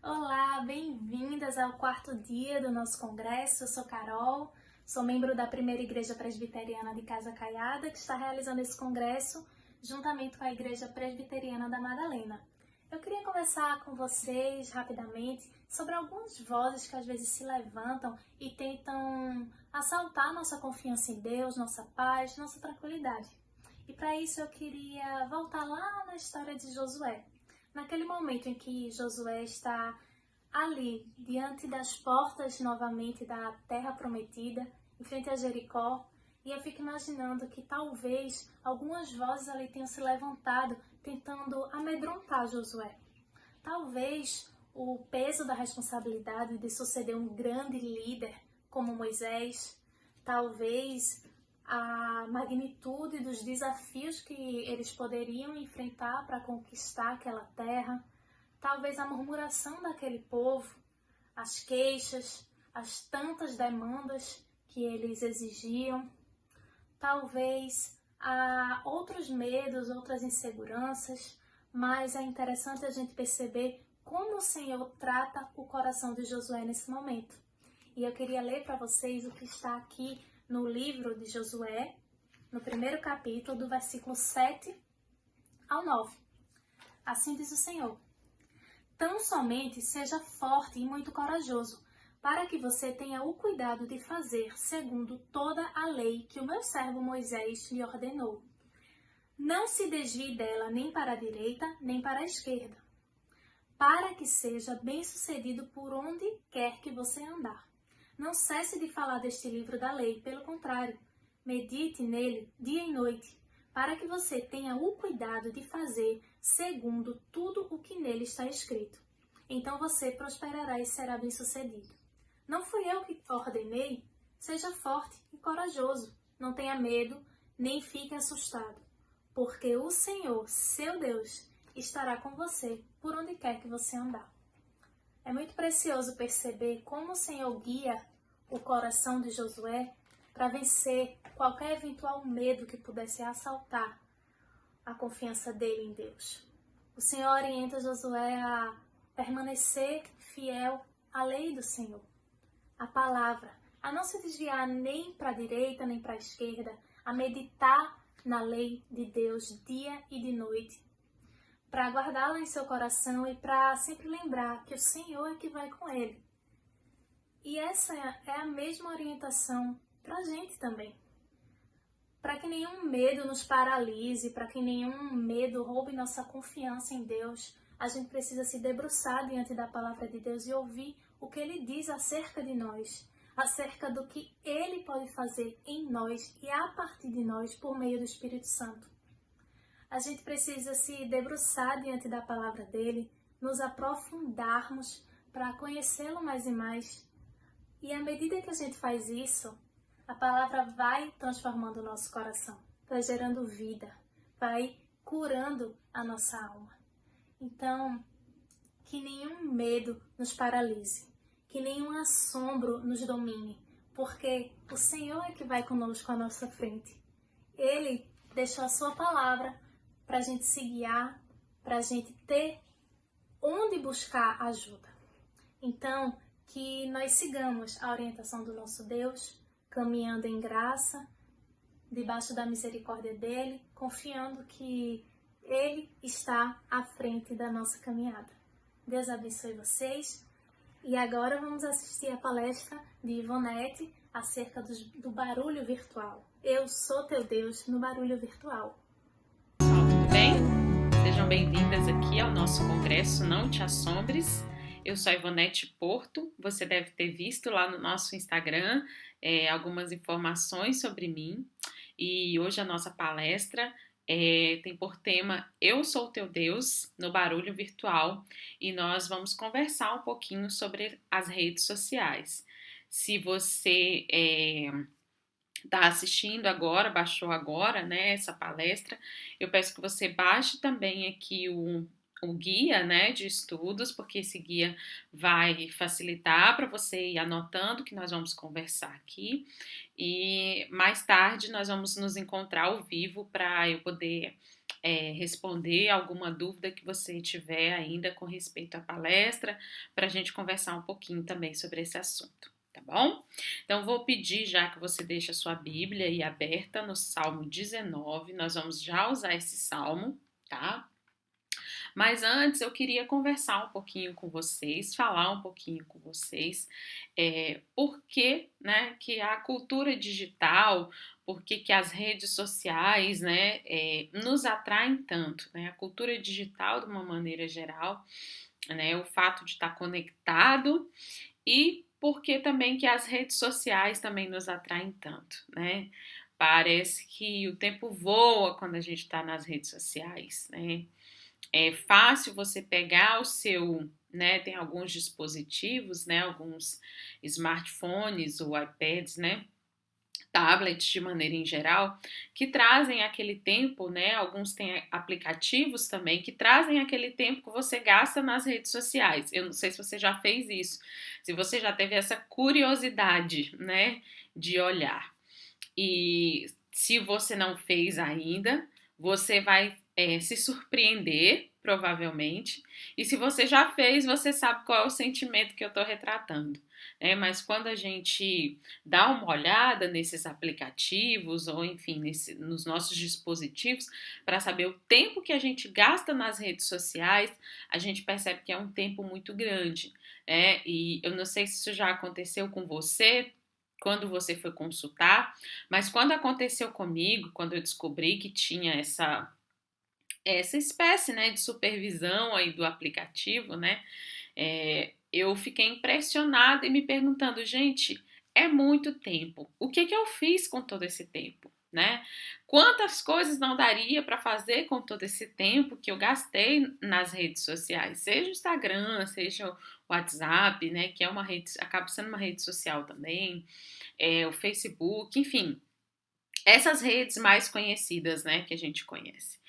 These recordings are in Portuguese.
Olá, bem-vindas ao quarto dia do nosso congresso. Eu sou Carol, sou membro da Primeira Igreja Presbiteriana de Casa Caiada, que está realizando esse congresso juntamente com a Igreja Presbiteriana da Madalena. Eu queria conversar com vocês rapidamente sobre algumas vozes que às vezes se levantam e tentam assaltar nossa confiança em Deus, nossa paz, nossa tranquilidade. E para isso eu queria voltar lá na história de Josué. Naquele momento em que Josué está ali, diante das portas novamente da terra prometida, em frente a Jericó, e eu fico imaginando que talvez algumas vozes ali tenham se levantado tentando amedrontar Josué. Talvez o peso da responsabilidade de suceder um grande líder como Moisés, talvez a magnitude dos desafios que eles poderiam enfrentar para conquistar aquela terra, talvez a murmuração daquele povo, as queixas, as tantas demandas que eles exigiam, talvez há outros medos, outras inseguranças, mas é interessante a gente perceber como o Senhor trata o coração de Josué nesse momento. E eu queria ler para vocês o que está aqui no livro de Josué, no primeiro capítulo, do versículo 7 ao 9. Assim diz o Senhor: Tão somente seja forte e muito corajoso, para que você tenha o cuidado de fazer segundo toda a lei que o meu servo Moisés lhe ordenou. Não se desvie dela nem para a direita, nem para a esquerda, para que seja bem-sucedido por onde quer que você andar. Não cesse de falar deste livro da lei, pelo contrário, medite nele dia e noite, para que você tenha o cuidado de fazer segundo tudo o que nele está escrito. Então você prosperará e será bem-sucedido. Não fui eu que ordenei? Seja forte e corajoso, não tenha medo, nem fique assustado, porque o Senhor, seu Deus, estará com você por onde quer que você andar. É muito precioso perceber como o Senhor guia o coração de Josué para vencer qualquer eventual medo que pudesse assaltar a confiança dele em Deus. O Senhor orienta Josué a permanecer fiel à lei do Senhor, à palavra, a não se desviar nem para a direita nem para a esquerda, a meditar na lei de Deus dia e de noite, para guardá-la em seu coração e para sempre lembrar que o Senhor é que vai com ele. E essa é a mesma orientação para a gente também. Para que nenhum medo nos paralise, para que nenhum medo roube nossa confiança em Deus, a gente precisa se debruçar diante da palavra de Deus e ouvir o que Ele diz acerca de nós, acerca do que Ele pode fazer em nós e a partir de nós por meio do Espírito Santo. A gente precisa se debruçar diante da palavra dele, nos aprofundarmos para conhecê-lo mais e mais. E à medida que a gente faz isso, a palavra vai transformando o nosso coração, vai gerando vida, vai curando a nossa alma. Então, que nenhum medo nos paralise, que nenhum assombro nos domine, porque o Senhor é que vai conosco à nossa frente. Ele deixou a sua palavra para a gente se guiar, para a gente ter onde buscar ajuda. Então, que nós sigamos a orientação do nosso Deus, caminhando em graça, debaixo da misericórdia dele, confiando que ele está à frente da nossa caminhada. Deus abençoe vocês. E agora vamos assistir a palestra de Ivonete acerca do barulho virtual. Eu sou teu Deus no barulho virtual. Tudo bem? Sejam bem-vindas aqui ao nosso congresso Não Te Assombres. Eu sou a Ivonete Porto, você deve ter visto lá no nosso Instagram algumas informações sobre mim. E hoje a nossa palestra tem por tema Eu Sou Teu Deus no Barulho Virtual e nós vamos conversar um pouquinho sobre as redes sociais. Se você está assistindo agora, baixou agora, né, essa palestra, eu peço que você baixe também aqui o guia, né, de estudos, porque esse guia vai facilitar para você ir anotando o que nós vamos conversar aqui. E mais tarde nós vamos nos encontrar ao vivo para eu poder responder alguma dúvida que você tiver ainda com respeito à palestra, para a gente conversar um pouquinho também sobre esse assunto, tá bom? Então, vou pedir já que você deixe a sua Bíblia aí aberta no Salmo 19, nós vamos já usar esse salmo, tá? Mas antes eu queria conversar um pouquinho com vocês, falar um pouquinho com vocês, por que, né, que a cultura digital, por que as redes sociais, né, nos atraem tanto, né? A cultura digital, de uma maneira geral, né, o fato de estar conectado e por que também que as redes sociais também nos atraem tanto, né? Parece que o tempo voa quando a gente está nas redes sociais, né? É fácil você pegar o seu, né, tem alguns dispositivos, né, alguns smartphones ou iPads, né, tablets de maneira em geral, que trazem aquele tempo, né, alguns têm aplicativos também, que trazem aquele tempo que você gasta nas redes sociais. Eu não sei se você já fez isso, se você já teve essa curiosidade, né, de olhar. E se você não fez ainda, você vai se surpreender, provavelmente. E se você já fez, você sabe qual é o sentimento que eu estou retratando. Mas quando a gente dá uma olhada nesses aplicativos, ou enfim, nos nossos dispositivos, para saber o tempo que a gente gasta nas redes sociais, a gente percebe que é um tempo muito grande. E eu não sei se isso já aconteceu com você, quando você foi consultar, mas quando aconteceu comigo, quando eu descobri que tinha essa espécie, né, de supervisão aí do aplicativo, né, eu fiquei impressionada e me perguntando, gente, é muito tempo. O que eu fiz com todo esse tempo, né? Quantas coisas não daria para fazer com todo esse tempo que eu gastei nas redes sociais, seja o Instagram, seja o WhatsApp, né, que é uma rede, acaba sendo uma rede social também, o Facebook, enfim, essas redes mais conhecidas, né, que a gente conhece.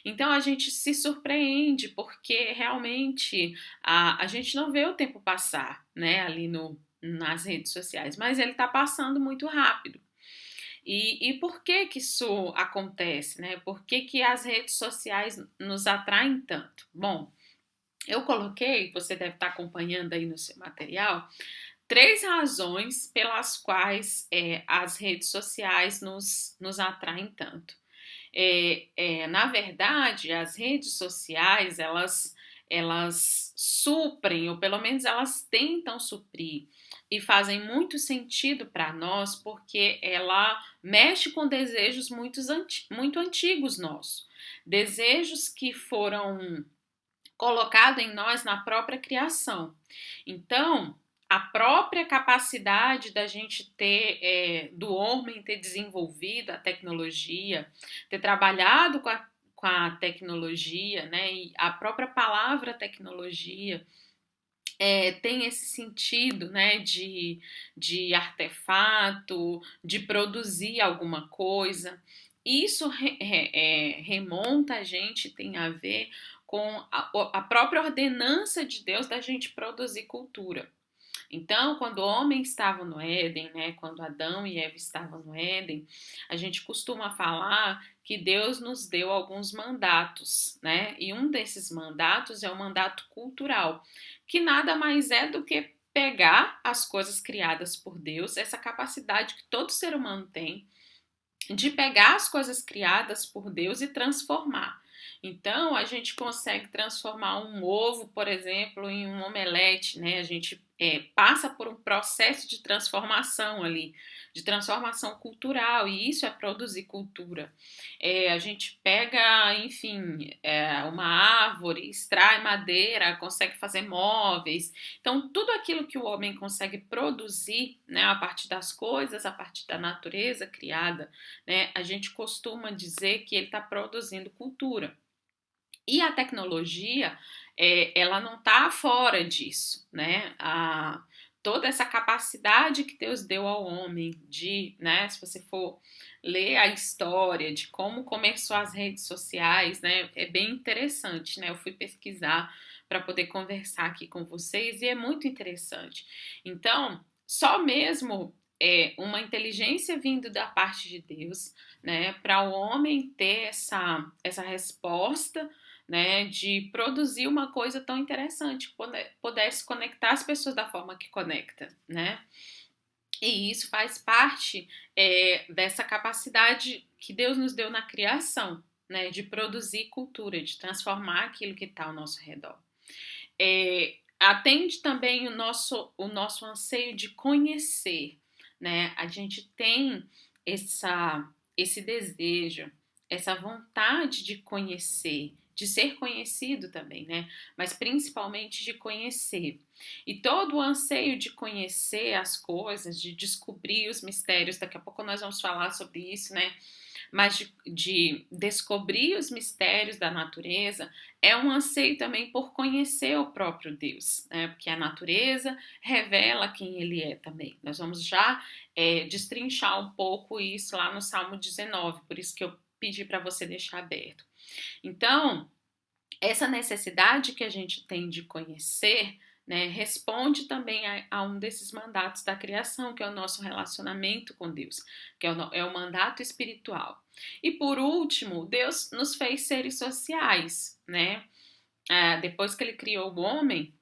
Então a gente se surpreende porque realmente a gente não vê o tempo passar, né, ali nas redes sociais, mas ele está passando muito rápido. E por que isso acontece, né? Por que as redes sociais nos atraem tanto? Bom, eu coloquei, você deve estar acompanhando aí no seu material, 3 razões pelas quais as redes sociais nos atraem tanto. Na verdade, as redes sociais, elas suprem, ou pelo menos elas tentam suprir, e fazem muito sentido para nós, porque ela mexe com desejos muito antigos nossos. Desejos que foram colocados em nós na própria criação. Então, a própria capacidade da gente ter, do homem ter desenvolvido a tecnologia, ter trabalhado com a tecnologia, né, e a própria palavra tecnologia tem esse sentido, né, de artefato, de produzir alguma coisa. Isso remonta a gente, tem a ver com a própria ordenança de Deus da gente produzir cultura. Então, quando o homem estava no Éden, né, quando Adão e Eva estavam no Éden, a gente costuma falar que Deus nos deu alguns mandatos, né? E um desses mandatos é o mandato cultural, que nada mais é do que pegar as coisas criadas por Deus, essa capacidade que todo ser humano tem de pegar as coisas criadas por Deus e transformar. Então, a gente consegue transformar um ovo, por exemplo, em um omelete, né? A gente passa por um processo de transformação ali, de transformação cultural, e isso é produzir cultura. A gente pega, enfim, uma árvore, extrai madeira, consegue fazer móveis. Então, tudo aquilo que o homem consegue produzir, né, a partir das coisas, a partir da natureza criada, né, a gente costuma dizer que ele está produzindo cultura. E a tecnologia, ela não está fora disso, né? Toda essa capacidade que Deus deu ao homem de, né, se você for ler a história de como começou as redes sociais, né, é bem interessante, né? Eu fui pesquisar para poder conversar aqui com vocês e é muito interessante. Então, só mesmo uma inteligência vindo da parte de Deus, né, para o homem ter essa resposta, né, de produzir uma coisa tão interessante, que pudesse conectar as pessoas da forma que conecta, né? E isso faz parte dessa capacidade que Deus nos deu na criação, né, de produzir cultura, de transformar aquilo que está ao nosso redor. Atende também o nosso anseio de conhecer, né? A gente tem esse desejo, essa vontade de conhecer, de ser conhecido também, né? Mas principalmente de conhecer. E todo o anseio de conhecer as coisas, de descobrir os mistérios, daqui a pouco nós vamos falar sobre isso, né? Mas de descobrir os mistérios da natureza, é um anseio também por conhecer o próprio Deus, né? Porque a natureza revela quem Ele é também. Nós vamos já destrinchar um pouco isso lá no Salmo 19, por isso que eu pedi para você deixar aberto. Então, essa necessidade que a gente tem de conhecer, né, responde também a um desses mandatos da criação, que é o nosso relacionamento com Deus, que é o mandato espiritual. E por último, Deus nos fez seres sociais, né? Depois que ele criou o homem,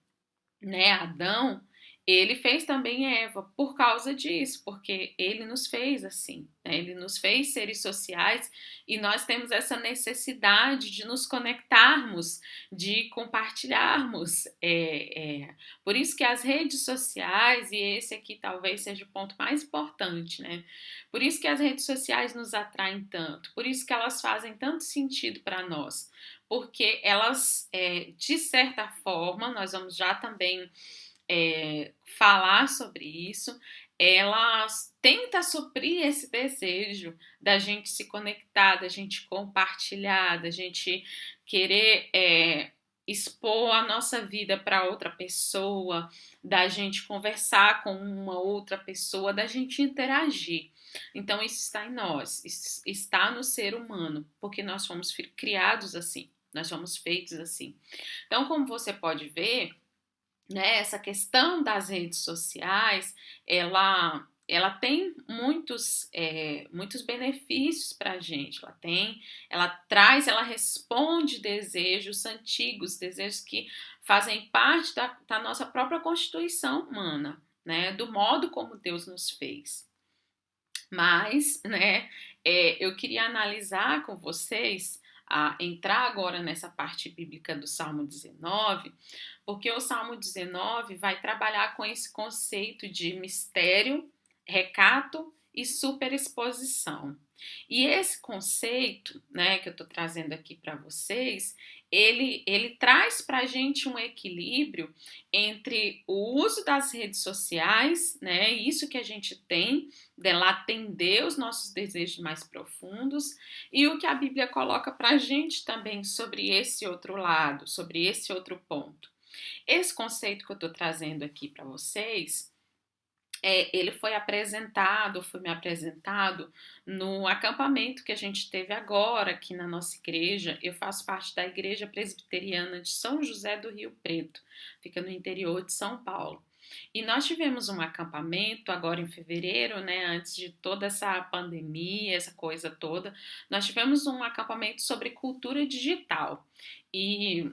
né, Adão, ele fez também Eva por causa disso, porque ele nos fez assim, né? Ele nos fez seres sociais e nós temos essa necessidade de nos conectarmos, de compartilharmos. Por isso que as redes sociais, e esse aqui talvez seja o ponto mais importante, né? Por isso que as redes sociais nos atraem tanto, por isso que elas fazem tanto sentido para nós, porque elas, de certa forma, nós vamos já também falar sobre isso, elas tentam suprir esse desejo da gente se conectar, da gente compartilhar, da gente querer expor a nossa vida para outra pessoa, da gente conversar com uma outra pessoa, da gente interagir. Então isso está em nós, isso está no ser humano, porque nós fomos criados assim, nós fomos feitos assim. Então, como você pode ver, né, essa questão das redes sociais, ela tem muitos benefícios para a gente. Ela responde desejos antigos, desejos que fazem parte da nossa própria constituição humana, né, do modo como Deus nos fez. Mas, né, eu queria analisar com vocês, entrar agora nessa parte bíblica do Salmo 19, porque o Salmo 19 vai trabalhar com esse conceito de mistério, recato e superexposição. E esse conceito, né, que eu estou trazendo aqui para vocês, ele traz para a gente um equilíbrio entre o uso das redes sociais, né, isso que a gente tem, dela atender os nossos desejos mais profundos, e o que a Bíblia coloca para a gente também sobre esse outro lado, sobre esse outro ponto. Esse conceito que eu estou trazendo aqui para vocês, ele foi me apresentado no acampamento que a gente teve agora aqui na nossa igreja. Eu faço parte da Igreja Presbiteriana de São José do Rio Preto, fica no interior de São Paulo. E nós tivemos um acampamento agora em fevereiro, né, antes de toda essa pandemia, essa coisa toda, nós tivemos um acampamento sobre cultura digital. E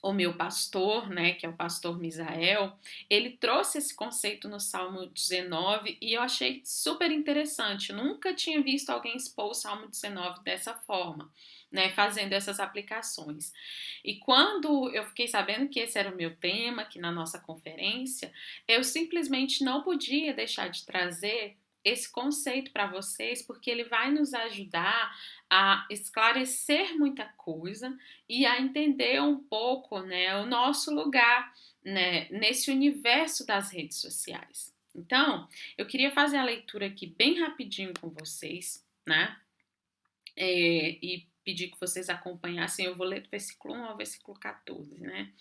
o meu pastor, né, que é o pastor Misael, ele trouxe esse conceito no Salmo 19 e eu achei super interessante. Eu nunca tinha visto alguém expor o Salmo 19 dessa forma, né, fazendo essas aplicações. E quando eu fiquei sabendo que esse era o meu tema aqui na nossa conferência, eu simplesmente não podia deixar de trazer esse conceito para vocês, porque ele vai nos ajudar a esclarecer muita coisa e a entender um pouco, né, o nosso lugar, né, nesse universo das redes sociais. Então, eu queria fazer a leitura aqui bem rapidinho com vocês, né, e pedir que vocês acompanhassem. Eu vou ler do versículo 1 ao versículo 14, né.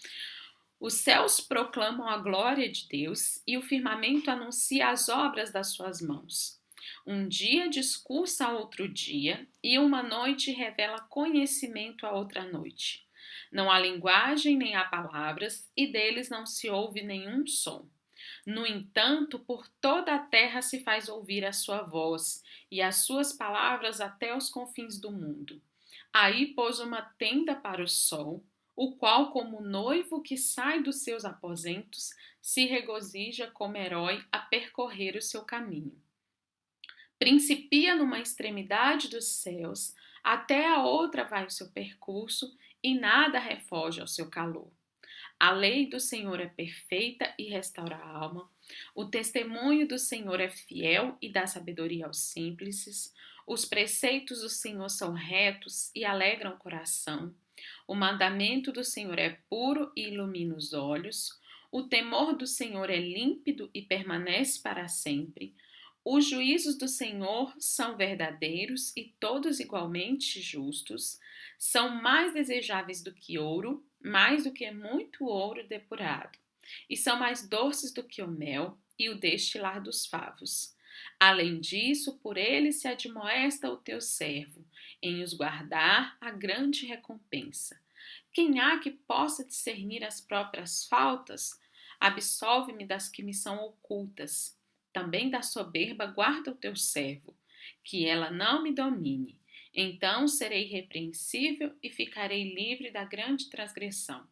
Os céus proclamam a glória de Deus e o firmamento anuncia as obras das suas mãos. Um dia discursa a outro dia e uma noite revela conhecimento a outra noite. Não há linguagem nem há palavras e deles não se ouve nenhum som. No entanto, por toda a terra se faz ouvir a sua voz, e as suas palavras até os confins do mundo. Aí pôs uma tenda para o sol, o qual, como noivo que sai dos seus aposentos, se regozija como herói a percorrer o seu caminho. Principia numa extremidade dos céus, até a outra vai o seu percurso, e nada refoge ao seu calor. A lei do Senhor é perfeita e restaura a alma. O testemunho do Senhor é fiel e dá sabedoria aos simples. Os preceitos do Senhor são retos e alegram o coração. O mandamento do Senhor é puro e ilumina os olhos. O temor do Senhor é límpido e permanece para sempre. Os juízos do Senhor são verdadeiros e todos igualmente justos. São mais desejáveis do que ouro, mais do que muito ouro depurado. E são mais doces do que o mel e o destilar dos favos. Além disso, por ele se admoesta o teu servo, em os guardar a grande recompensa. Quem há que possa discernir as próprias faltas? Absolve-me das que me são ocultas. Também da soberba guarda o teu servo, que ela não me domine. Então serei irrepreensível e ficarei livre da grande transgressão.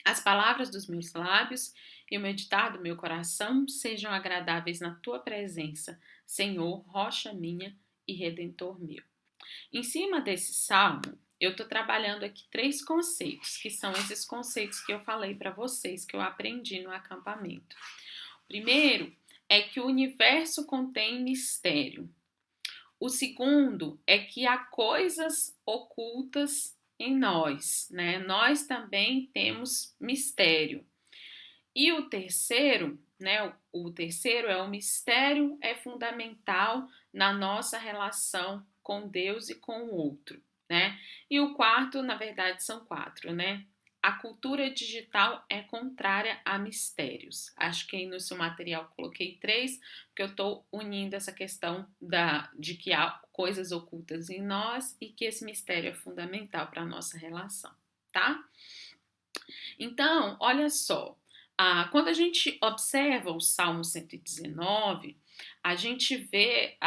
As palavras dos meus lábios e o meditar do meu coração sejam agradáveis na tua presença, Senhor, rocha minha e redentor meu. Em cima desse salmo, eu estou trabalhando aqui 3 conceitos, que são esses conceitos que eu falei para vocês, que eu aprendi no acampamento. O primeiro é que o universo contém mistério. O segundo é que há coisas ocultas em nós, né? Nós também temos mistério. E o terceiro, né? O terceiro é o mistério é fundamental na nossa relação com Deus e com o outro, né? E o quarto, na verdade, são 4, né? A cultura digital é contrária a mistérios. Acho que aí no seu material coloquei 3, porque eu estou unindo essa questão de que há coisas ocultas em nós e que esse mistério é fundamental para a nossa relação, tá? Então, olha só, quando a gente observa o Salmo 119, a gente vê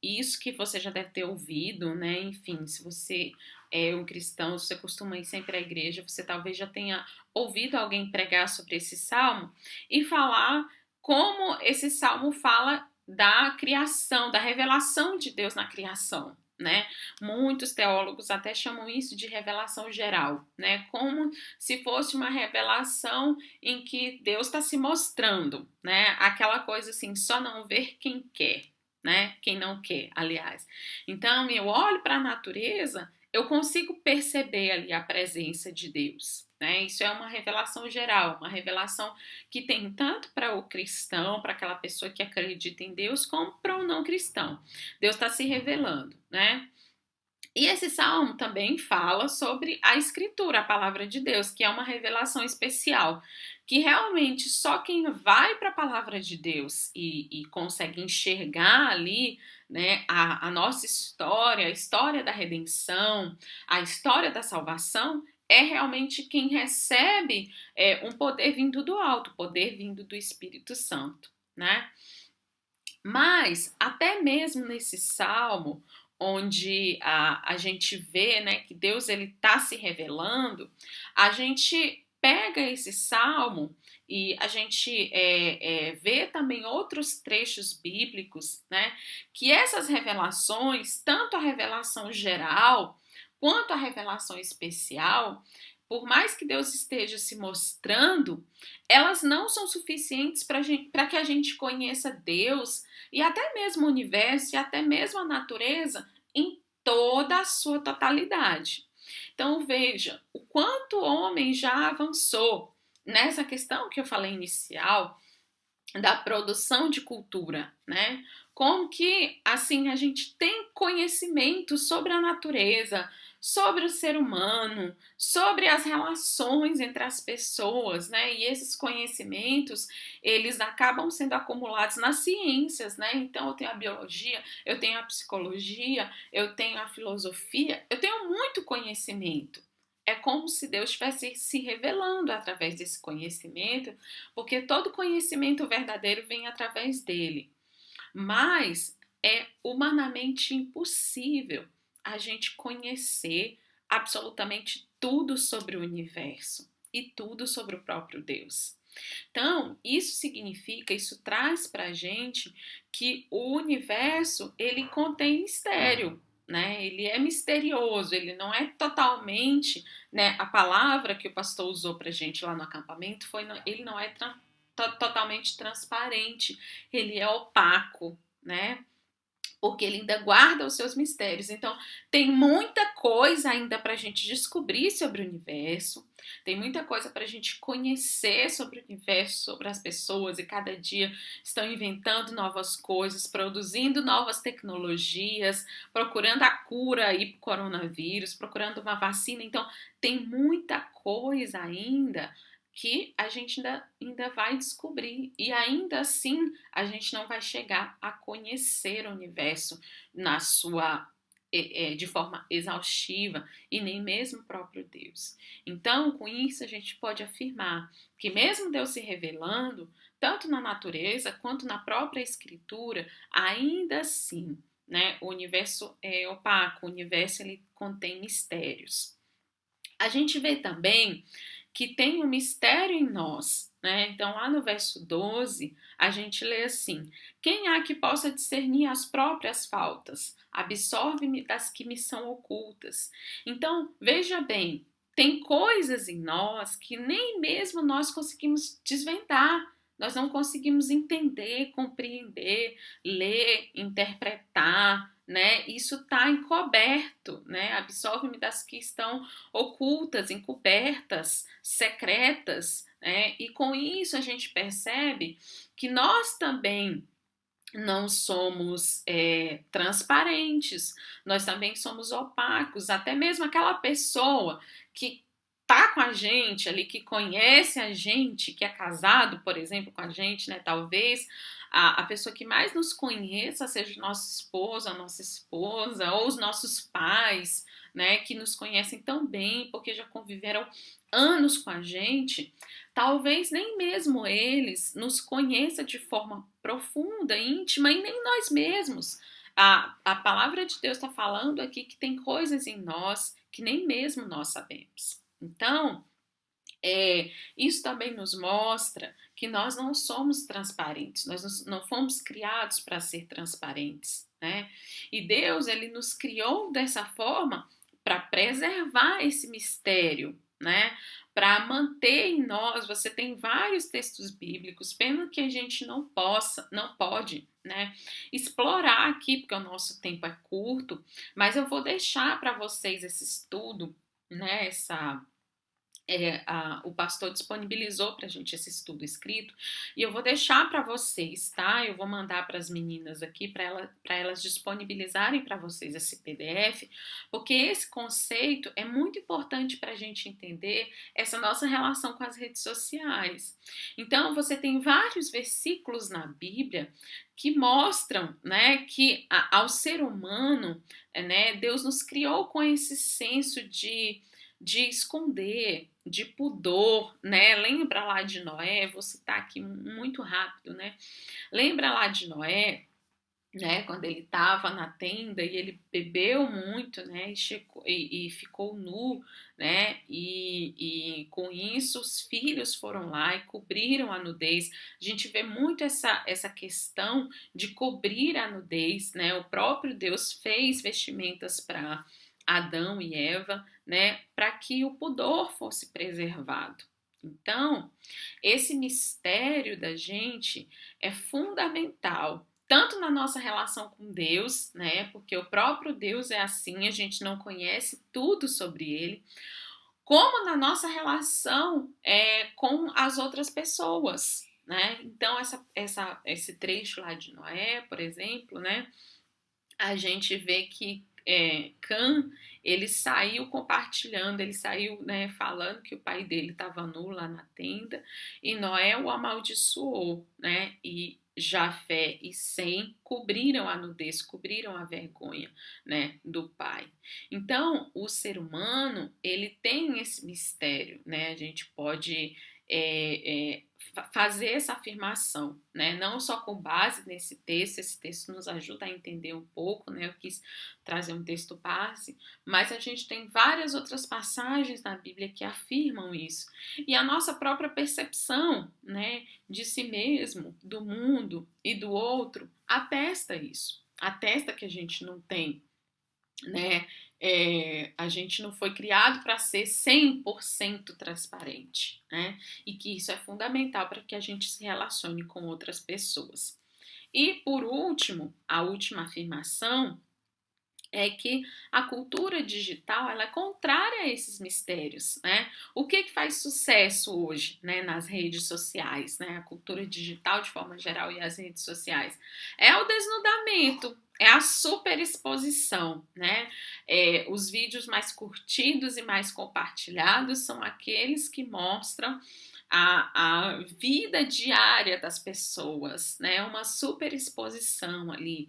isso que você já deve ter ouvido, né? Enfim, se você é um cristão, se você costuma ir sempre à igreja, você talvez já tenha ouvido alguém pregar sobre esse salmo e falar como esse salmo fala da criação, da revelação de Deus na criação, né? Muitos teólogos até chamam isso de revelação geral, né? Como se fosse uma revelação em que Deus está se mostrando, né? Aquela coisa assim, só não ver quem quer, né? Quem não quer, aliás. Então, eu olho para a natureza, eu consigo perceber ali a presença de Deus, né? Isso é uma revelação geral, uma revelação que tem tanto para o cristão, para aquela pessoa que acredita em Deus, como para o não cristão. Deus está se revelando, né? E esse salmo também fala sobre a escritura, a palavra de Deus, que é uma revelação especial, que realmente só quem vai para a palavra de Deus e consegue enxergar ali, né, a nossa história, a história da redenção, a história da salvação, é realmente quem recebe um poder vindo do alto, poder vindo do Espírito Santo, né? Mas, até mesmo nesse salmo, onde a gente vê, né, que Deus está se revelando, a gente pega esse salmo e a gente vê também outros trechos bíblicos, né, que essas revelações, tanto a revelação geral quanto a revelação especial, por mais que Deus esteja se mostrando, elas não são suficientes para que a gente conheça Deus e até mesmo o universo e até mesmo a natureza em toda a sua totalidade. Então veja o quanto o homem já avançou nessa questão que eu falei inicial da produção de cultura, né? Como que assim a gente tem conhecimento sobre a natureza, sobre o ser humano, sobre as relações entre as pessoas, né? E esses conhecimentos, eles acabam sendo acumulados nas ciências, né? Então eu tenho a biologia, eu tenho a psicologia, eu tenho a filosofia, eu tenho muito conhecimento. é como se Deus estivesse se revelando através desse conhecimento, porque todo conhecimento verdadeiro vem através dele. Mas é humanamente impossível a gente conhecer absolutamente tudo sobre o universo e tudo sobre o próprio Deus. Então, isso traz para a gente que o universo, ele contém mistério, né? Ele é misterioso, ele não é totalmente, né? A palavra que o pastor usou para a gente lá no acampamento ele não é totalmente transparente, ele é opaco, né? Porque ele ainda guarda os seus mistérios. Então, tem muita coisa ainda para a gente descobrir sobre o universo, tem muita coisa para a gente conhecer sobre o universo, sobre as pessoas, e cada dia estão inventando novas coisas, produzindo novas tecnologias, procurando a cura aí para o coronavírus, procurando uma vacina. Então, tem muita coisa ainda que a gente ainda vai descobrir, e ainda assim a gente não vai chegar a conhecer o universo na sua de forma exaustiva, e nem mesmo o próprio Deus. Então, com isso a gente pode afirmar que mesmo Deus se revelando, tanto na natureza quanto na própria escritura, ainda assim, né, o universo é opaco, o universo ele contém mistérios. A gente vê também que tem um mistério em nós, né? Então, lá no verso 12, a gente lê assim: quem há que possa discernir as próprias faltas? Absorve-me das que me são ocultas. Então, veja bem, tem coisas em nós que nem mesmo nós conseguimos desvendar. Nós não conseguimos entender, compreender, ler, interpretar, né? Isso está encoberto, né? Absorve-me das que estão ocultas, encobertas, secretas, né? E com isso a gente percebe que nós também não somos transparentes, nós também somos opacos, até mesmo aquela pessoa que tá com a gente ali, que conhece a gente, que é casado, por exemplo, com a gente, né? Talvez a pessoa que mais nos conheça seja o nosso esposo, a nossa esposa, ou os nossos pais, né? Que nos conhecem tão bem, porque já conviveram anos com a gente. Talvez nem mesmo eles nos conheçam de forma profunda, íntima, e nem nós mesmos. A palavra de Deus está falando aqui que tem coisas em nós que nem mesmo nós sabemos. Então, isso também nos mostra que nós não somos transparentes, nós não fomos criados para ser transparentes, né? E Deus, ele nos criou dessa forma para preservar esse mistério, né? Para manter em nós. Você tem vários textos bíblicos, pena que a gente não pode, né, explorar aqui, porque o nosso tempo é curto, mas eu vou deixar para vocês esse estudo, né, o pastor disponibilizou para a gente esse estudo escrito, e eu vou deixar para vocês, tá? Eu vou mandar para as meninas aqui para elas disponibilizarem para vocês esse PDF, porque esse conceito é muito importante para a gente entender essa nossa relação com as redes sociais. Então, você tem vários versículos na Bíblia que mostram, né, que ao ser humano, né, Deus nos criou com esse senso de esconder, de pudor, né? Lembra lá de Noé? Vou citar aqui muito rápido, né? Lembra lá de Noé, né? Quando ele estava na tenda e ele bebeu muito, né? E ficou nu, né? E com isso os filhos foram lá e cobriram a nudez. A gente vê muito essa questão de cobrir a nudez, né? O próprio Deus fez vestimentas para Adão e Eva, né, para que o pudor fosse preservado. Então, esse mistério da gente é fundamental, tanto na nossa relação com Deus, né, porque o próprio Deus é assim, a gente não conhece tudo sobre ele, como na nossa relação com as outras pessoas, né? Então, esse trecho lá de Noé, por exemplo, né, a gente vê que Cã, ele saiu compartilhando, ele saiu, né, falando que o pai dele estava nu lá na tenda, e Noé o amaldiçoou, né, e Jafé e Sem cobriram a nudez, cobriram a vergonha, né, do pai. Então, o ser humano, ele tem esse mistério, né? A gente pode fazer essa afirmação, né? Não só com base nesse texto, esse texto nos ajuda a entender um pouco, né? Eu quis trazer um texto base, mas a gente tem várias outras passagens na Bíblia que afirmam isso. E a nossa própria percepção, né, de si mesmo, do mundo e do outro, atesta isso. Atesta que a gente não tem, né? A gente não foi criado para ser 100% transparente, né? E que isso é fundamental para que a gente se relacione com outras pessoas. E, por último, a última afirmação é que a cultura digital ela é contrária a esses mistérios, né? O que faz sucesso hoje, né, nas redes sociais, né? A cultura digital de forma geral e as redes sociais é o desnudamento, é a superexposição, né? Os vídeos mais curtidos e mais compartilhados são aqueles que mostram a vida diária das pessoas, né? Uma superexposição ali.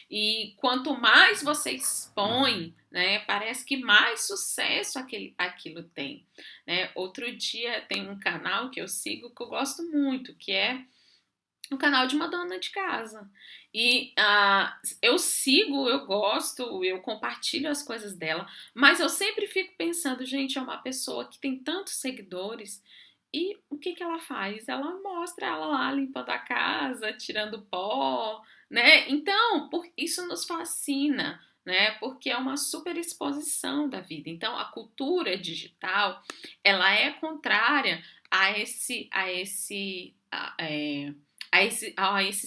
E quanto mais você expõe, né, parece que mais sucesso aquilo tem, né? Outro dia tem um canal que eu sigo que eu gosto muito, que é o canal de uma dona de casa. E eu sigo, eu gosto, eu compartilho as coisas dela, mas eu sempre fico pensando, gente, é uma pessoa que tem tantos seguidores. E o que ela faz? Ela mostra ela lá limpando a casa, tirando pó, né? Então, isso nos fascina, né? Porque é uma super exposição da vida. Então, a cultura digital, ela é contrária a esse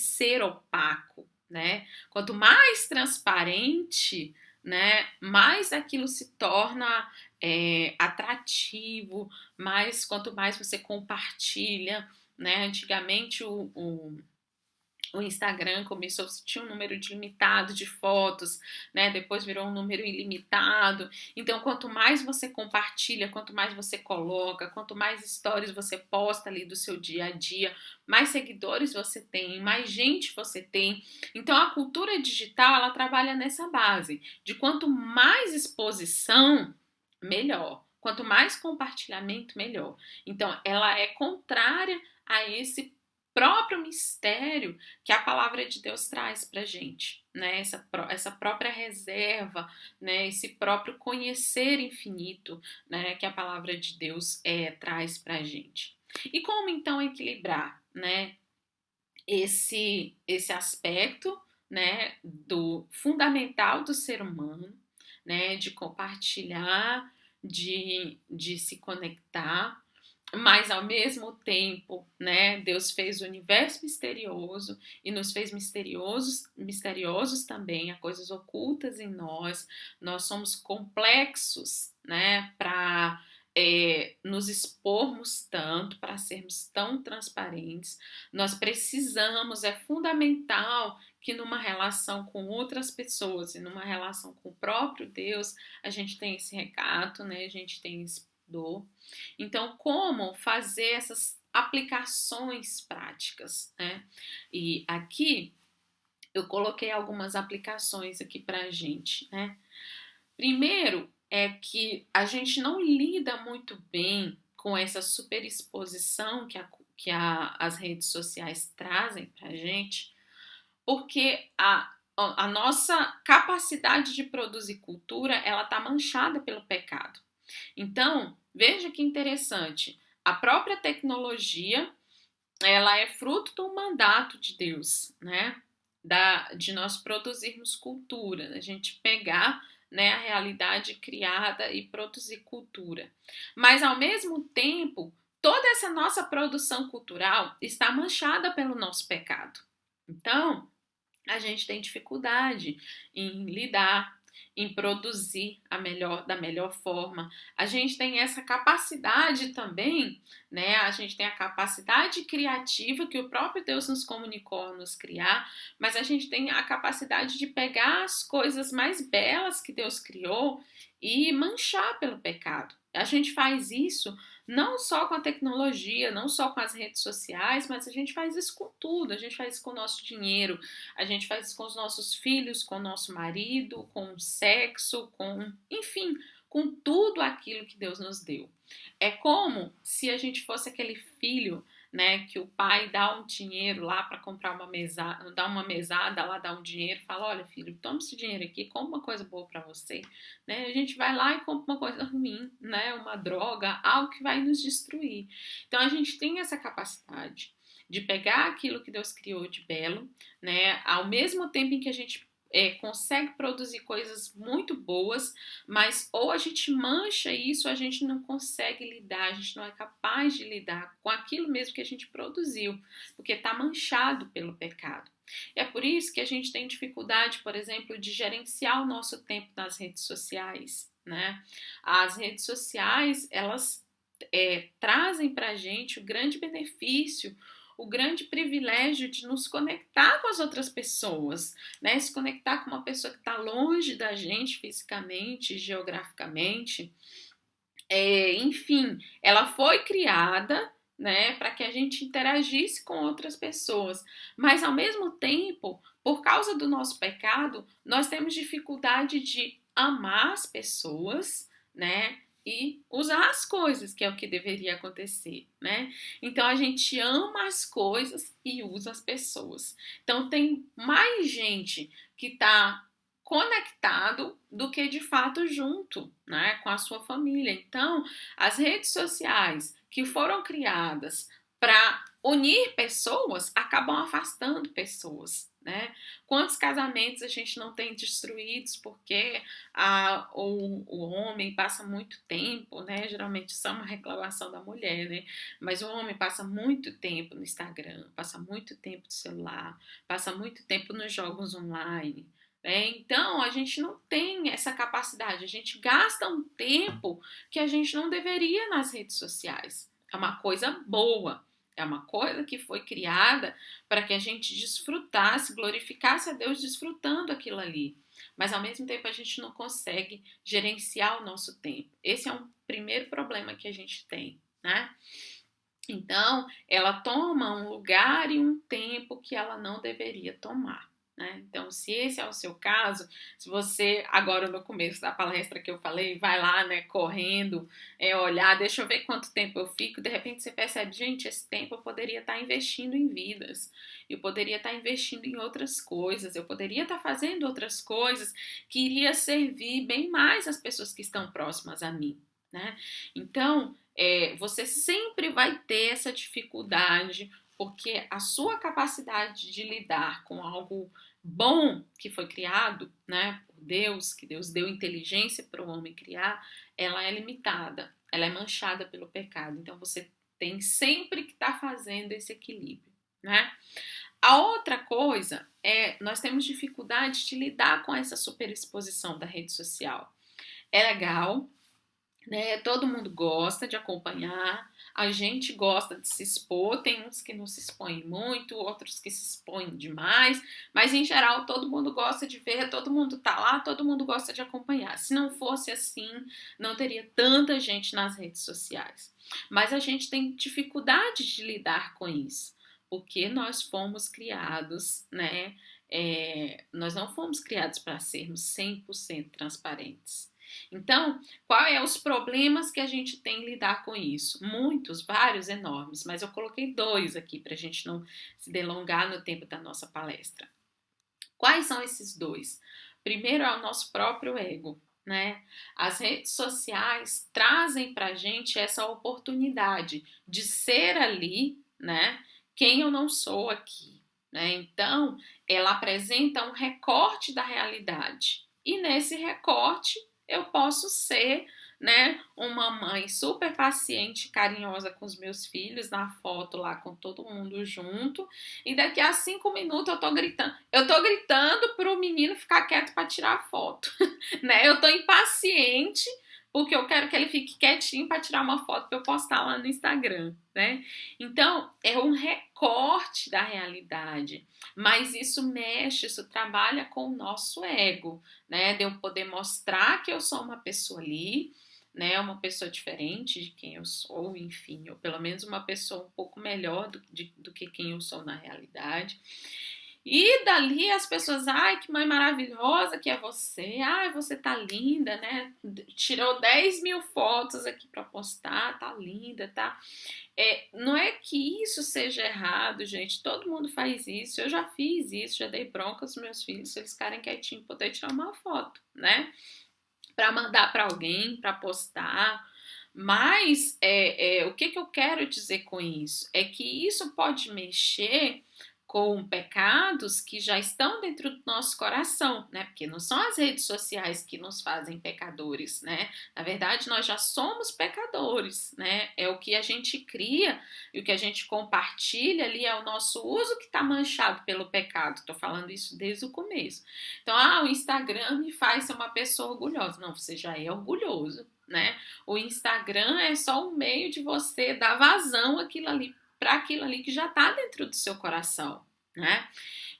ser opaco, né? Quanto mais transparente, né, mais aquilo se torna atrativo, quanto mais você compartilha, né? Antigamente o Instagram começou, tinha um número limitado de fotos, né? Depois virou um número ilimitado. Então, quanto mais você compartilha, quanto mais você coloca, quanto mais stories você posta ali do seu dia a dia, mais seguidores você tem, mais gente você tem. Então, a cultura digital, ela trabalha nessa base de quanto mais exposição, melhor. Quanto mais compartilhamento, melhor. Então, ela é contrária a esse próprio mistério que a palavra de Deus traz para a gente, né? Essa própria reserva, né? Esse próprio conhecer infinito, né? Que a palavra de Deus traz para a gente. E como então equilibrar, né? Esse aspecto, né? Do fundamental do ser humano, né? De compartilhar, de se conectar, mas ao mesmo tempo, né, Deus fez o universo misterioso e nos fez misteriosos também, há coisas ocultas em nós. Nós somos complexos, né, para nos expormos tanto, para sermos tão transparentes. Nós precisamos, é fundamental que numa relação com outras pessoas e numa relação com o próprio Deus, a gente tem esse recato, né, a gente tem esse pudor. Então, como fazer essas aplicações práticas, né? E aqui eu coloquei algumas aplicações aqui para a gente, né? Primeiro é que a gente não lida muito bem com essa superexposição que as redes sociais trazem para a gente, porque a nossa capacidade de produzir cultura, ela está manchada pelo pecado. Então, veja que interessante, a própria tecnologia, ela é fruto do mandato de Deus, né? De nós produzirmos cultura, a gente pegar, né, a realidade criada e produzir cultura. Mas, ao mesmo tempo, toda essa nossa produção cultural está manchada pelo nosso pecado. Então, a gente tem dificuldade em lidar, em produzir da melhor forma. A gente tem essa capacidade também, né? A gente tem a capacidade criativa que o próprio Deus nos comunicou a nos criar, mas a gente tem a capacidade de pegar as coisas mais belas que Deus criou e manchar pelo pecado, A gente faz isso não só com a tecnologia, não só com as redes sociais, mas a gente faz isso com tudo. A gente faz isso com o nosso dinheiro, a gente faz isso com os nossos filhos, com o nosso marido, com o sexo, enfim, com tudo aquilo que Deus nos deu. É como se a gente fosse aquele filho, né, que o pai dá um dinheiro lá para comprar uma mesada, dá uma mesada lá, dá um dinheiro, fala, olha filho, toma esse dinheiro aqui, compra uma coisa boa para você, né? A gente vai lá e compra uma coisa ruim, né, uma droga, algo que vai nos destruir. Então a gente tem essa capacidade de pegar aquilo que Deus criou de belo, né, ao mesmo tempo em que a gente consegue produzir coisas muito boas, mas ou a gente mancha isso, ou a gente não consegue lidar, a gente não é capaz de lidar com aquilo mesmo que a gente produziu, porque está manchado pelo pecado. É por isso que a gente tem dificuldade, por exemplo, de gerenciar o nosso tempo nas redes sociais, né? As redes sociais, elas trazem para a gente o grande benefício, o grande privilégio de nos conectar com as outras pessoas, né? Se conectar com uma pessoa que está longe da gente fisicamente, geograficamente. Enfim, ela foi criada, né, para que a gente interagisse com outras pessoas, mas ao mesmo tempo, por causa do nosso pecado, nós temos dificuldade de amar as pessoas, né, e usar as coisas, que é o que deveria acontecer, né? Então a gente ama as coisas e usa as pessoas. Então tem mais gente que está conectado do que de fato junto, né, com a sua família. Então, as redes sociais que foram criadas para unir pessoas acabam afastando pessoas, né? Quantos casamentos a gente não tem destruídos porque o homem passa muito tempo, né? Geralmente isso é uma reclamação da mulher, né? Mas o homem passa muito tempo no Instagram, passa muito tempo no celular, passa muito tempo nos jogos online. Então, a gente não tem essa capacidade, a gente gasta um tempo que a gente não deveria nas redes sociais. É uma coisa boa, é uma coisa que foi criada para que a gente desfrutasse, glorificasse a Deus desfrutando aquilo ali. Mas, ao mesmo tempo, a gente não consegue gerenciar o nosso tempo. Esse é um primeiro problema que a gente tem, né? Então, ela toma um lugar e um tempo que ela não deveria tomar. Então, se esse é o seu caso, se você, agora no começo da palestra que eu falei, vai lá, né, correndo, olhar, deixa eu ver quanto tempo eu fico, de repente você percebe, gente, esse tempo eu poderia estar investindo em vidas, eu poderia estar investindo em outras coisas, eu poderia estar fazendo outras coisas que iria servir bem mais as pessoas que estão próximas a mim, né? Então, você sempre vai ter essa dificuldade, porque a sua capacidade de lidar com algo bom que foi criado, né, por Deus, que Deus deu inteligência para o homem criar, ela é limitada, ela é manchada pelo pecado. Então você tem sempre que estar fazendo esse equilíbrio, né? A outra coisa nós temos dificuldade de lidar com essa superexposição da rede social. É legal, né? Todo mundo gosta de acompanhar, a gente gosta de se expor, tem uns que não se expõem muito, outros que se expõem demais, mas em geral todo mundo gosta de ver, todo mundo tá lá, todo mundo gosta de acompanhar. Se não fosse assim, não teria tanta gente nas redes sociais. Mas a gente tem dificuldade de lidar com isso, porque nós fomos criados, né? Nós não fomos criados para sermos 100% transparentes. Então, quais são os problemas que a gente tem em lidar com isso? Muitos, vários, enormes, mas eu coloquei 2 aqui para a gente não se delongar no tempo da nossa palestra. Quais são esses 2? Primeiro é o nosso próprio ego, né? As redes sociais trazem para a gente essa oportunidade de ser ali, né? Quem eu não sou aqui, né? Então, ela apresenta um recorte da realidade e nesse recorte eu posso ser, né, uma mãe super paciente, carinhosa com os meus filhos, na foto lá com todo mundo junto, e daqui a 5 minutos eu tô gritando pro menino ficar quieto para tirar foto, né? Eu tô impaciente porque eu quero que ele fique quietinho para tirar uma foto para eu postar lá no Instagram, né? Então, é um recorte da realidade, mas isso mexe, isso trabalha com o nosso ego, né? De eu poder mostrar que eu sou uma pessoa ali, né, uma pessoa diferente de quem eu sou, enfim, ou pelo menos uma pessoa um pouco melhor do que quem eu sou na realidade. E dali as pessoas, ai, que mãe maravilhosa que é você, ai, você tá linda, né? Tirou 10 mil fotos aqui para postar, tá linda, tá? Não é que isso seja errado, gente, todo mundo faz isso, eu já fiz isso, já dei bronca aos meus filhos, se eles ficarem quietinhos, poder tirar uma foto, né? Para mandar para alguém, para postar. Mas o que eu quero dizer com isso? É que isso pode mexer com pecados que já estão dentro do nosso coração, né? Porque não são as redes sociais que nos fazem pecadores, né? Na verdade, nós já somos pecadores, né? É o que a gente cria e o que a gente compartilha ali é o nosso uso que está manchado pelo pecado. Estou falando isso desde o começo. Então, o Instagram me faz ser uma pessoa orgulhosa. Não, você já é orgulhoso, né? O Instagram é só um meio de você dar vazão para aquilo ali que já está dentro do seu coração, né?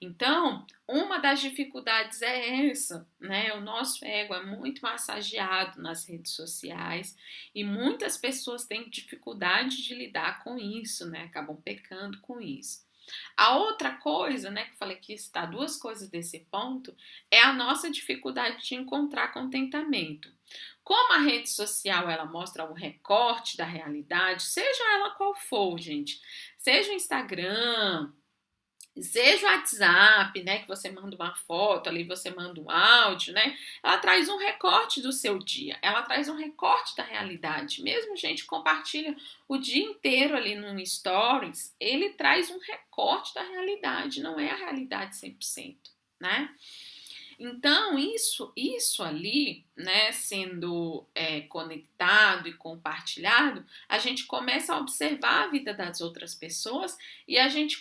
Então, uma das dificuldades é essa, né? O nosso ego é muito massageado nas redes sociais e muitas pessoas têm dificuldade de lidar com isso, né? Acabam pecando com isso. A outra coisa, né, que eu falei que está duas coisas desse ponto, é a nossa dificuldade de encontrar contentamento. Como a rede social ela mostra um recorte da realidade, seja ela qual for, gente, seja o Instagram, seja o WhatsApp, né, que você manda uma foto, ali você manda um áudio, né, ela traz um recorte do seu dia, ela traz um recorte da realidade. Mesmo gente compartilha o dia inteiro ali no Stories, ele traz um recorte da realidade, não é a realidade 100%, né? Então, isso ali, né, sendo conectado e compartilhado, a gente começa a observar a vida das outras pessoas e a gente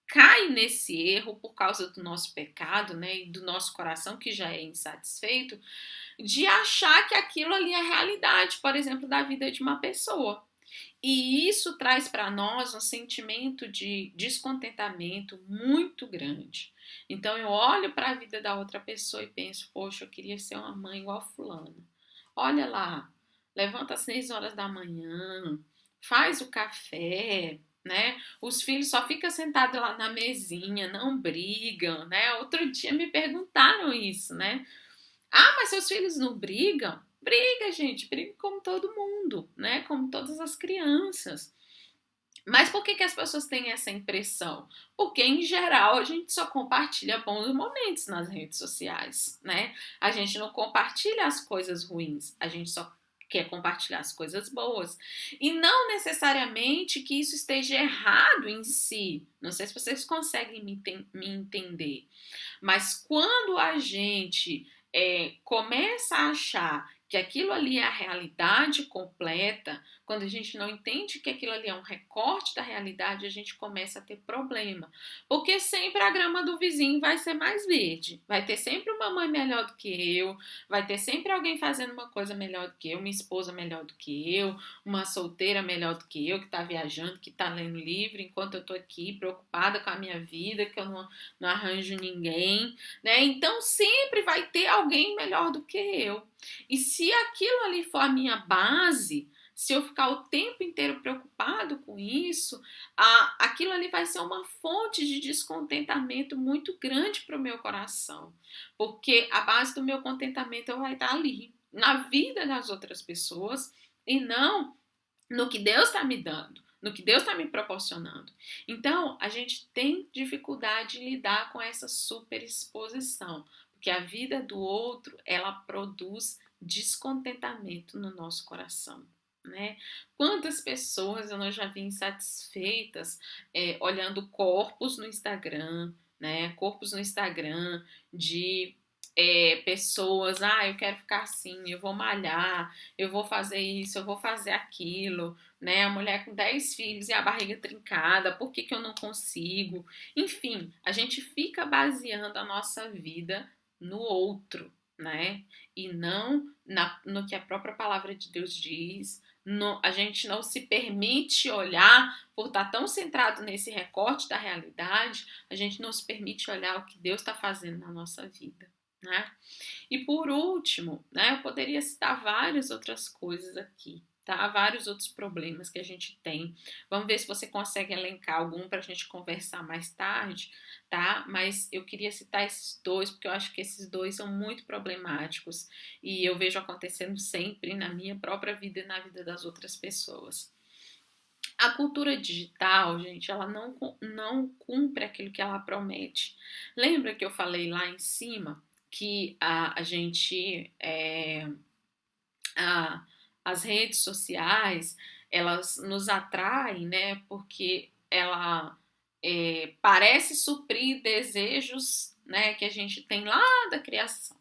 cai nesse erro por causa do nosso pecado, né, e do nosso coração que já é insatisfeito, de achar que aquilo ali é a realidade, por exemplo, da vida de uma pessoa. E isso traz para nós um sentimento de descontentamento muito grande. Então eu olho para a vida da outra pessoa e penso, poxa, eu queria ser uma mãe igual a fulana. Olha lá, levanta às 6 horas da manhã, faz o café, né? Os filhos só ficam sentados lá na mesinha, não brigam, né? Outro dia me perguntaram isso, né? Ah, mas seus filhos não brigam? Briga, gente, briga como todo mundo, né? Como todas as crianças. Mas por que as pessoas têm essa impressão? Porque, em geral, a gente só compartilha bons momentos nas redes sociais, né? A gente não compartilha as coisas ruins, a gente só quer compartilhar as coisas boas. E não necessariamente que isso esteja errado em si. Não sei se vocês conseguem me entender. Mas quando a gente começa a achar que aquilo ali é a realidade completa, quando a gente não entende que aquilo ali é um recorte da realidade, a gente começa a ter problema. Porque sempre a grama do vizinho vai ser mais verde. Vai ter sempre uma mãe melhor do que eu, vai ter sempre alguém fazendo uma coisa melhor do que eu, uma esposa melhor do que eu, uma solteira melhor do que eu, que está viajando, que está lendo livro, enquanto eu estou aqui preocupada com a minha vida, que eu não arranjo ninguém, né? Então sempre vai ter alguém melhor do que eu. E se aquilo ali for a minha base, se eu ficar o tempo inteiro preocupado com isso, aquilo ali vai ser uma fonte de descontentamento muito grande para o meu coração. Porque a base do meu contentamento vai estar ali, na vida das outras pessoas e não no que Deus está me dando, no que Deus está me proporcionando. Então, a gente tem dificuldade em lidar com essa superexposição, porque a vida do outro, ela produz descontentamento no nosso coração. Né? Quantas pessoas eu não já vi insatisfeitas olhando corpos no Instagram, né? Corpos no Instagram de pessoas, eu quero ficar assim, eu vou malhar, eu vou fazer isso, eu vou fazer aquilo, né? A mulher com 10 filhos e a barriga trincada, por que eu não consigo? Enfim, a gente fica baseando a nossa vida no outro, né? E não no que a própria palavra de Deus diz. A gente não se permite olhar, por estar tão centrado nesse recorte da realidade, a gente não se permite olhar o que Deus está fazendo na nossa vida. né? E por último, né, eu poderia citar várias outras coisas aqui, tá? Vários outros problemas que a gente tem. Vamos ver se você consegue elencar algum para a gente conversar mais tarde, tá? Mas eu queria citar esses dois, porque eu acho que esses dois são muito problemáticos e eu vejo acontecendo sempre na minha própria vida e na vida das outras pessoas. A cultura digital, gente, ela não cumpre aquilo que ela promete. Lembra que eu falei lá em cima que a gente, a, as redes sociais, elas nos atraem, né? Porque ela parece suprir desejos, né, que a gente tem lá da criação.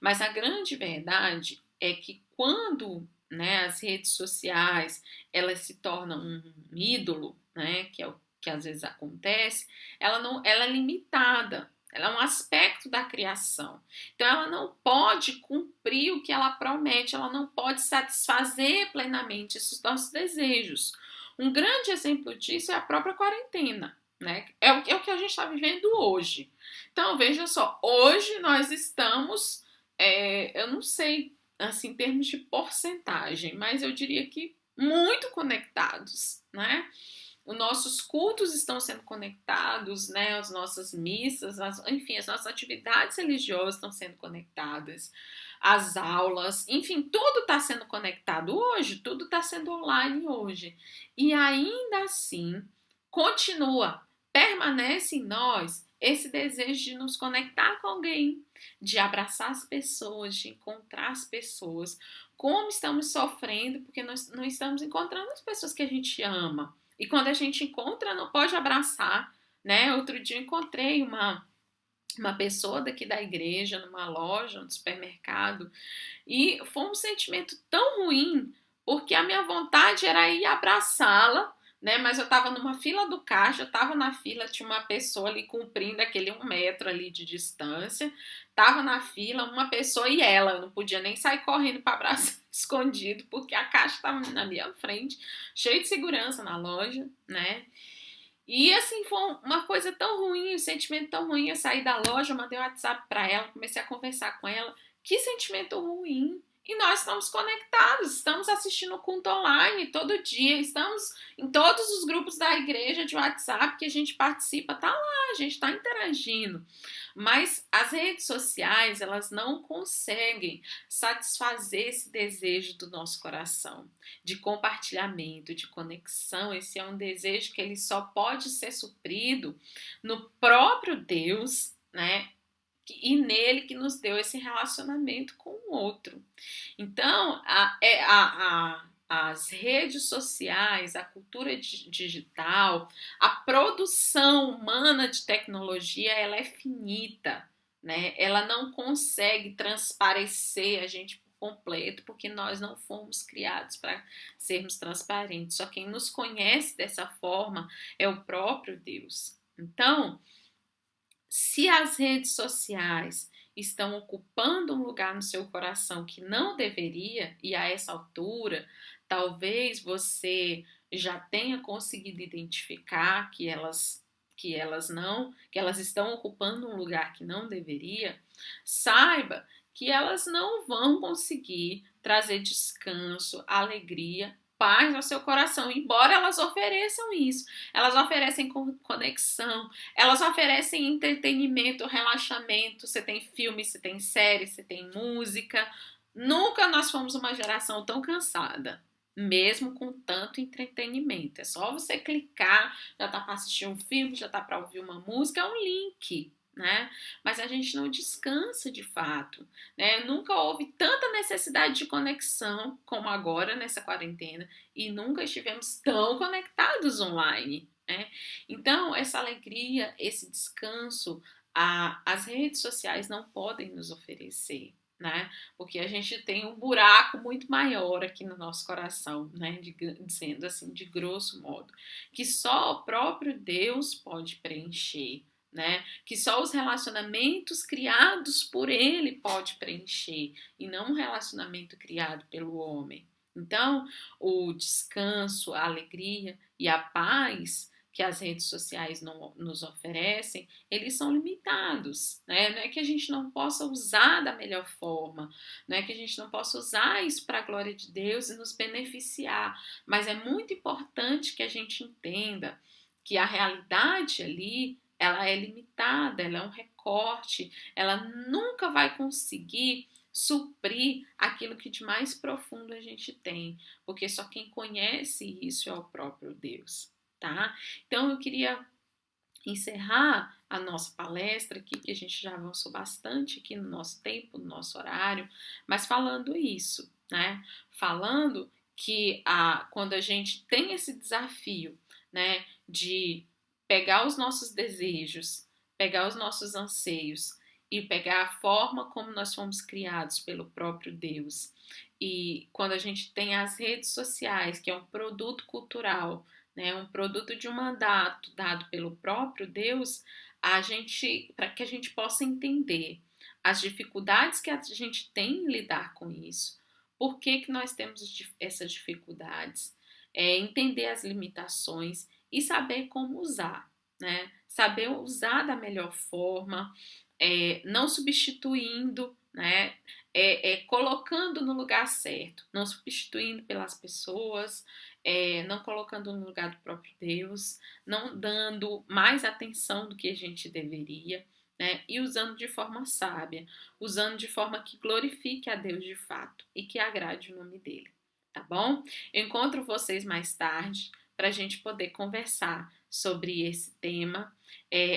Mas a grande verdade é que quando, né, as redes sociais elas se tornam um ídolo, né, que é o que às vezes acontece, ela é limitada. Ela é um aspecto da criação. Então, ela não pode cumprir o que ela promete, ela não pode satisfazer plenamente esses nossos desejos. Um grande exemplo disso é a própria quarentena, né? É o que a gente está vivendo hoje. Então, veja só, hoje nós estamos, eu não sei, assim, em termos de porcentagem, mas eu diria que muito conectados, né? Os nossos cultos estão sendo conectados, né? As nossas missas, enfim, as nossas atividades religiosas estão sendo conectadas, as aulas, enfim, tudo está sendo conectado hoje, tudo está sendo online hoje. E ainda assim, continua, permanece em nós esse desejo de nos conectar com alguém, de abraçar as pessoas, de encontrar as pessoas. Como estamos sofrendo porque nós não estamos encontrando as pessoas que a gente ama. E quando a gente encontra, não pode abraçar, né? Outro dia eu encontrei uma pessoa daqui da igreja, numa loja, no supermercado, e foi um sentimento tão ruim, porque a minha vontade era ir abraçá-la, né? Mas eu estava numa fila do caixa, eu estava na fila, tinha uma pessoa ali cumprindo aquele 1 metro ali de distância, estava na fila, uma pessoa e ela, eu não podia nem sair correndo para abraçar escondido, porque a caixa estava na minha frente, cheio de segurança na loja, né? E assim, foi uma coisa tão ruim, um sentimento tão ruim. Eu saí da loja, mandei um WhatsApp para ela, comecei a conversar com ela. Que sentimento ruim. E nós estamos conectados, estamos assistindo o culto online todo dia, estamos em todos os grupos da igreja de WhatsApp que a gente participa, tá lá, a gente está interagindo. Mas as redes sociais, elas não conseguem satisfazer esse desejo do nosso coração de compartilhamento, de conexão. Esse é um desejo que ele só pode ser suprido no próprio Deus, né? E nele que nos deu esse relacionamento com o outro. Então, as redes sociais, a cultura digital, a produção humana de tecnologia, ela é finita, né? Ela não consegue transparecer a gente por completo, porque nós não fomos criados para sermos transparentes. Só quem nos conhece dessa forma é o próprio Deus. Então, se as redes sociais estão ocupando um lugar no seu coração que não deveria, e a essa altura, talvez você já tenha conseguido identificar que elas estão ocupando um lugar que não deveria, saiba que elas não vão conseguir trazer descanso, alegria, paz ao seu coração, embora elas ofereçam isso. Elas oferecem conexão, elas oferecem entretenimento, relaxamento. Você tem filme, você tem série, você tem música. Nunca nós fomos uma geração tão cansada, mesmo com tanto entretenimento. É só você clicar, já tá para assistir um filme, já tá para ouvir uma música, é um link, né? Mas a gente não descansa de fato, né? Nunca houve tanta necessidade de conexão como agora nessa quarentena e nunca estivemos tão conectados online, né? Então, essa alegria, esse descanso, as redes sociais não podem nos oferecer, né? Porque a gente tem um buraco muito maior aqui no nosso coração, né? Dizendo assim, de grosso modo, que só o próprio Deus pode preencher, né? Que só os relacionamentos criados por ele pode preencher e não um relacionamento criado pelo homem. Então, o descanso, a alegria e a paz que as redes sociais nos oferecem, eles são limitados, né? Não é que a gente não possa usar da melhor forma, não é que a gente não possa usar isso para a glória de Deus e nos beneficiar, mas é muito importante que a gente entenda que a realidade ali, ela é limitada, ela é um recorte, ela nunca vai conseguir suprir aquilo que de mais profundo a gente tem, porque só quem conhece isso é o próprio Deus, tá? Então eu queria encerrar a nossa palestra aqui, que a gente já avançou bastante aqui no nosso tempo, no nosso horário, mas falando isso, né? Falando que quando a gente tem esse desafio, né, de pegar os nossos desejos, pegar os nossos anseios e pegar a forma como nós fomos criados pelo próprio Deus. E quando a gente tem as redes sociais, que é um produto cultural, né, um produto de um mandato dado pelo próprio Deus, para que a gente possa entender as dificuldades que a gente tem em lidar com isso, por que nós temos essas dificuldades, entender as limitações e saber como usar, né? Saber usar da melhor forma, não substituindo, né? Colocando no lugar certo, não substituindo pelas pessoas, não colocando no lugar do próprio Deus, não dando mais atenção do que a gente deveria, né? E usando de forma sábia, usando de forma que glorifique a Deus de fato e que agrade o nome dele, tá bom? Eu encontro vocês mais tarde para a gente poder conversar sobre esse tema.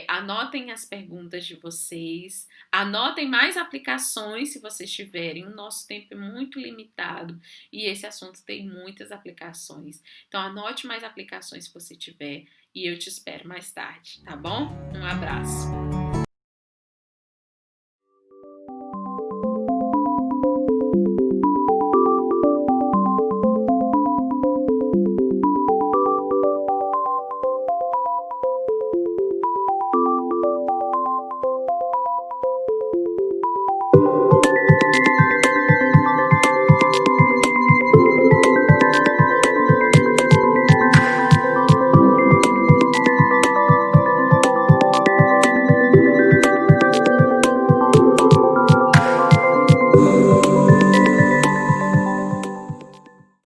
Anotem as perguntas de vocês, anotem mais aplicações se vocês tiverem. O nosso tempo é muito limitado e esse assunto tem muitas aplicações. Então, anote mais aplicações se você tiver e eu te espero mais tarde, tá bom? Um abraço!